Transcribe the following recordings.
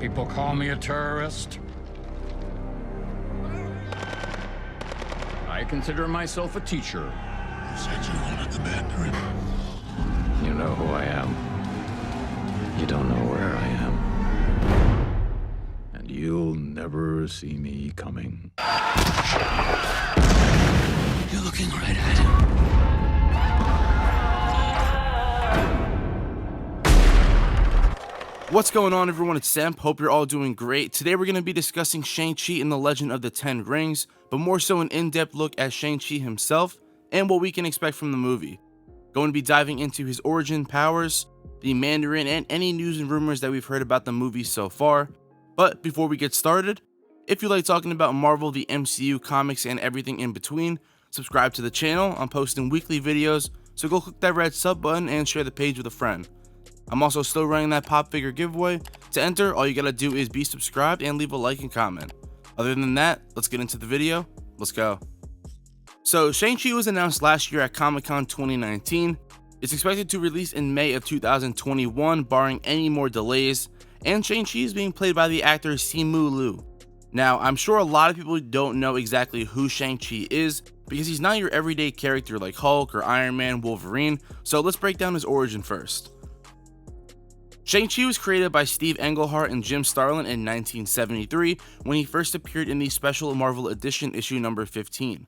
People call me a terrorist. I consider myself a teacher. You said you wanted the Mandarin. You know who I am. You don't know where I am. And you'll never see me coming. You're looking right at him. What's going on, everyone? It's Semp. Hope you're all doing great. Today we're going to be discussing Shang Chi and the Legend of the Ten Rings, but more so an in-depth look at Shang Chi himself and what we can expect from the movie. Going to be diving into his origin, powers, the Mandarin, and any news and rumors that we've heard about the movie so far. But before we get started, if you like talking about Marvel, the MCU, comics, and everything in between, subscribe to the channel. I'm posting weekly videos, so go click that red sub button and share the page with a friend. I'm also still running that pop figure giveaway. To enter, all you gotta do is be subscribed and leave a like and comment. Other than that, let's get into the video. Let's go. So Shang-Chi was announced last year at Comic-Con 2019. It's expected to release in May of 2021, barring any more delays, and Shang-Chi is being played by the actor Simu Liu. Now, I'm sure a lot of people don't know exactly who Shang-Chi is, because he's not your everyday character like Hulk or Iron Man, Wolverine, so let's break down his origin first. Shang-Chi was created by Steve Englehart and Jim Starlin in 1973 when he first appeared in the Special Marvel Edition issue number 15.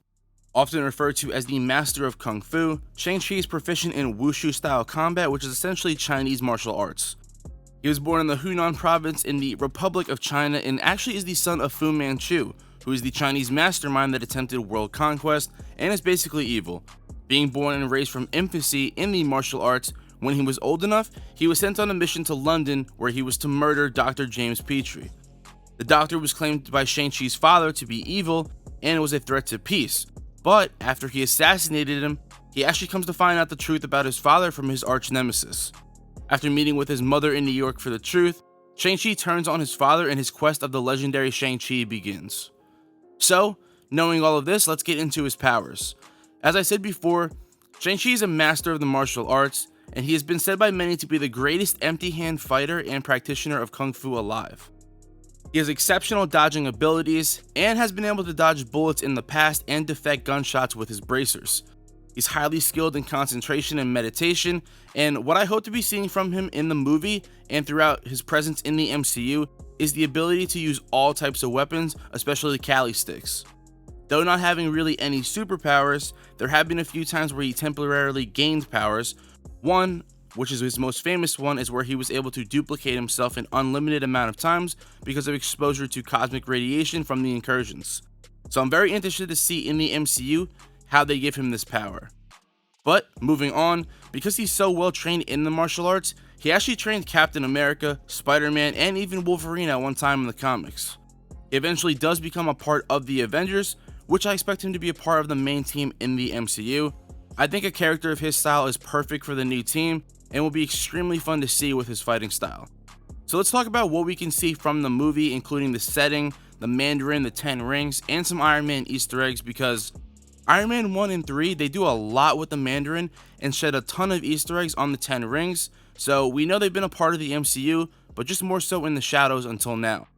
Often referred to as the Master of Kung Fu, Shang-Chi is proficient in Wushu-style combat, which is essentially Chinese martial arts. He was born in the Hunan province in the Republic of China and actually is the son of Fu Manchu, who is the Chinese mastermind that attempted world conquest and is basically evil. Being born and raised from infancy in the martial arts, when he was old enough, he was sent on a mission to London where he was to murder Dr. James Petrie. The doctor was claimed by Shang-Chi's father to be evil and was a threat to peace, but after he assassinated him, he actually comes to find out the truth about his father from his arch nemesis. After meeting with his mother in New York for the truth, Shang-Chi turns on his father and his quest of the legendary Shang-Chi begins. So, knowing all of this, let's get into his powers. As I said before, Shang-Chi is a master of the martial arts, and he has been said by many to be the greatest empty-hand fighter and practitioner of Kung Fu alive. He has exceptional dodging abilities, and has been able to dodge bullets in the past and deflect gunshots with his bracers. He's highly skilled in concentration and meditation, and what I hope to be seeing from him in the movie and throughout his presence in the MCU is the ability to use all types of weapons, especially Kali sticks. Though not having really any superpowers, there have been a few times where he temporarily gained powers. One, which is his most famous one, is where he was able to duplicate himself an unlimited amount of times because of exposure to cosmic radiation from the incursions. So I'm very interested to see in the MCU how they give him this power. But moving on, because he's so well trained in the martial arts, he actually trained Captain America, Spider-Man, and even Wolverine at one time in the comics. He eventually does become a part of the Avengers, which I expect him to be a part of the main team in the MCU. I think a character of his style is perfect for the new team and will be extremely fun to see with his fighting style. So let's talk about what we can see from the movie, including the setting, the Mandarin, the 10 rings, and some Iron Man Easter eggs, because Iron Man 1 and 3, they do a lot with the Mandarin and shed a ton of Easter eggs on the 10 rings, so we know they've been a part of the MCU, but just more so in the shadows until now.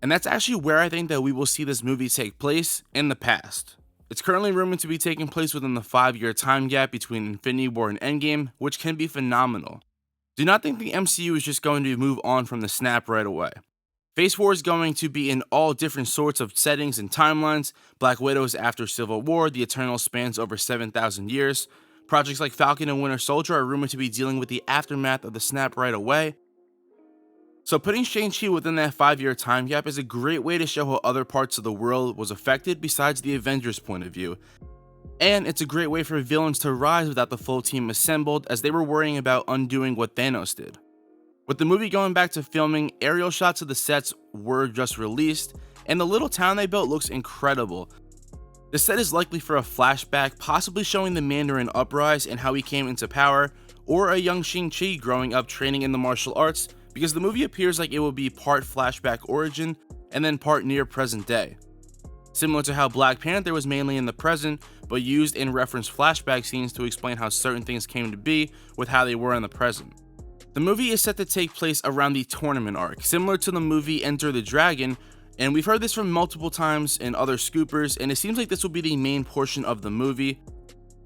And that's actually where I think that we will see this movie take place in the past. It's currently rumored to be taking place within the 5-year time gap between Infinity War and Endgame, which can be phenomenal. Do not think the MCU is just going to move on from the snap right away. Phase 4 is going to be in all different sorts of settings and timelines. Black Widow is after Civil War, the Eternals spans over 7,000 years. Projects like Falcon and Winter Soldier are rumored to be dealing with the aftermath of the snap right away. So putting Shang-Chi within that 5-year time gap is a great way to show how other parts of the world was affected besides the Avengers' point of view. And it's a great way for villains to rise without the full team assembled, as they were worrying about undoing what Thanos did. With the movie going back to filming, aerial shots of the sets were just released, and the little town they built looks incredible. The set is likely for a flashback, possibly showing the Mandarin uprise and how he came into power, or a young Shang-Chi growing up training in the martial arts, because the movie appears like it will be part flashback origin and then part near present day. Similar to how Black Panther was mainly in the present, but used and referenced flashback scenes to explain how certain things came to be with how they were in the present. The movie is set to take place around the tournament arc, similar to the movie Enter the Dragon, and we've heard this from multiple times in other scoopers, and it seems like this will be the main portion of the movie.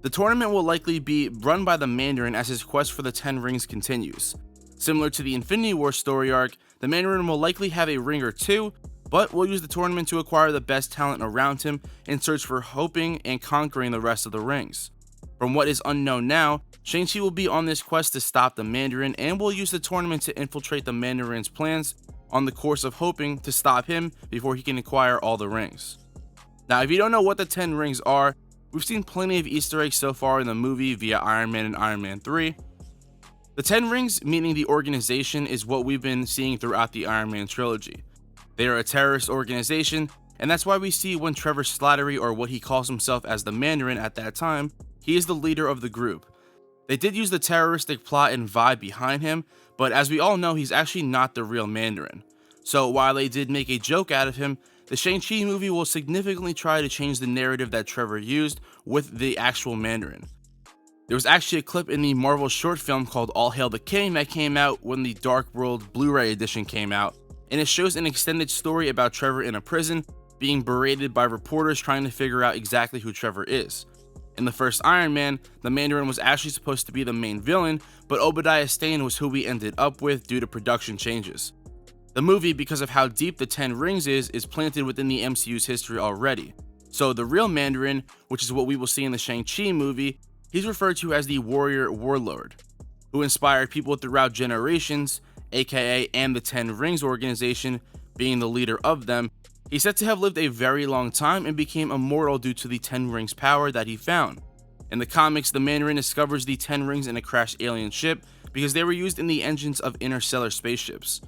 The tournament will likely be run by the Mandarin as his quest for the 10 rings continues. Similar to the Infinity War story arc, the Mandarin will likely have a ring or two, but will use the tournament to acquire the best talent around him in search for hoping and conquering the rest of the rings. From what is unknown now, Shang Chi will be on this quest to stop the Mandarin and will use the tournament to infiltrate the Mandarin's plans on the course of hoping to stop him before he can acquire all the rings. Now, if you don't know what the 10 rings are, we've seen plenty of Easter eggs so far in the movie via Iron Man and Iron Man 3. The 10 rings, meaning the organization, is what we've been seeing throughout the Iron Man trilogy. They are a terrorist organization, and that's why we see when Trevor Slattery, or what he calls himself as the Mandarin at that time, he is the leader of the group. They did use the terroristic plot and vibe behind him, but as we all know, he's actually not the real Mandarin. So while they did make a joke out of him, the Shang-Chi movie will significantly try to change the narrative that Trevor used with the actual Mandarin. There was actually a clip in the Marvel short film called All Hail the King that came out when the Dark World Blu-ray edition came out, and it shows an extended story about Trevor in a prison being berated by reporters trying to figure out exactly who Trevor is. In the first Iron Man, the Mandarin was actually supposed to be the main villain, but Obadiah Stane was who we ended up with due to production changes. The movie, because of how deep the 10 rings is planted within the MCU's history already. So the real Mandarin, which is what we will see in the Shang-Chi movie, he's referred to as the warrior warlord, who inspired people throughout generations, aka and the 10 Rings organization being the leader of them. He's said to have lived a very long time and became immortal due to the 10 Rings power that he found. In the comics, the Mandarin discovers the 10 Rings in a crashed alien ship because they were used in the engines of interstellar spaceships.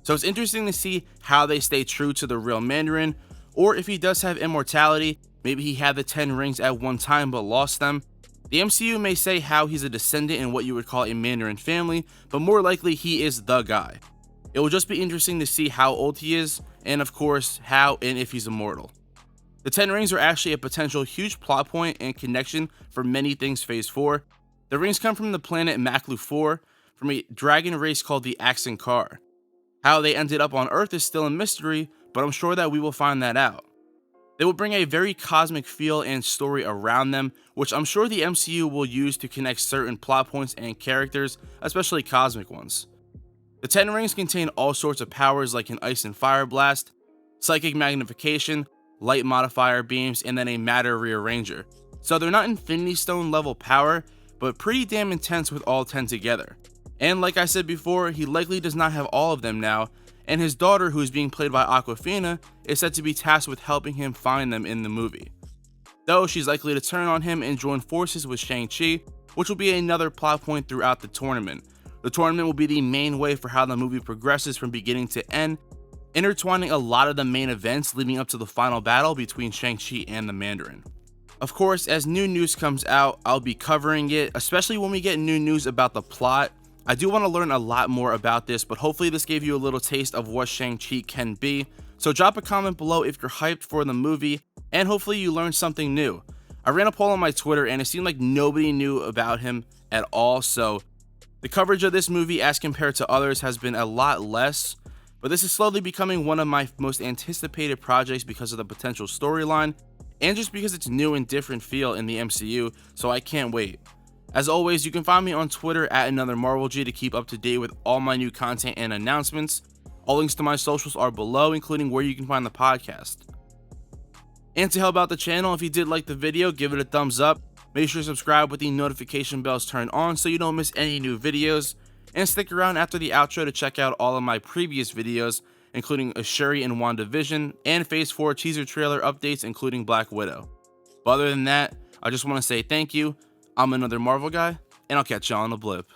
So it's interesting to see how they stay true to the real Mandarin, or if he does have immortality, maybe he had the 10 Rings at one time but lost them. The MCU may say how he's a descendant in what you would call a Mandarin family, but more likely he is the guy. It will just be interesting to see how old he is, and of course, how and if he's immortal. The 10 Rings are actually a potential huge plot point and connection for many things Phase 4. The rings come from the planet Maklu 4, from a dragon race called the Axankar. How they ended up on Earth is still a mystery, but I'm sure that we will find that out. They will bring a very cosmic feel and story around them, which I'm sure the MCU will use to connect certain plot points and characters, especially cosmic ones. The 10 Rings contain all sorts of powers like an ice and fire blast, psychic magnification, light modifier beams, and then a matter rearranger. So they're not Infinity Stone level power, but pretty damn intense with all 10 together. And like I said before, he likely does not have all of them now, and his daughter, who is being played by Awkwafina, is said to be tasked with helping him find them in the movie. Though she's likely to turn on him and join forces with Shang-Chi, which will be another plot point throughout the tournament. The tournament will be the main way for how the movie progresses from beginning to end, intertwining a lot of the main events leading up to the final battle between Shang-Chi and the Mandarin. Of course, as new news comes out, I'll be covering it, especially when we get new news about the plot. I do want to learn a lot more about this, but hopefully this gave you a little taste of what Shang-Chi can be. So drop a comment below if you're hyped for the movie, and hopefully you learned something new. I ran a poll on my Twitter and it seemed like nobody knew about him at all, so the coverage of this movie as compared to others has been a lot less, but this is slowly becoming one of my most anticipated projects because of the potential storyline, and just because it's new and different feel in the MCU, so I can't wait. As always, you can find me on Twitter at AnotherMarvelG to keep up to date with all my new content and announcements. All links to my socials are below, including where you can find the podcast. And to help out the channel, if you did like the video, give it a thumbs up. Make sure to subscribe with the notification bells turned on so you don't miss any new videos. And stick around after the outro to check out all of my previous videos, including a Shuri and WANDAVISION, and Phase 4 teaser trailer updates, including Black Widow. But other than that, I just want to say thank you. I'm another Marvel guy, and I'll catch y'all on the blip.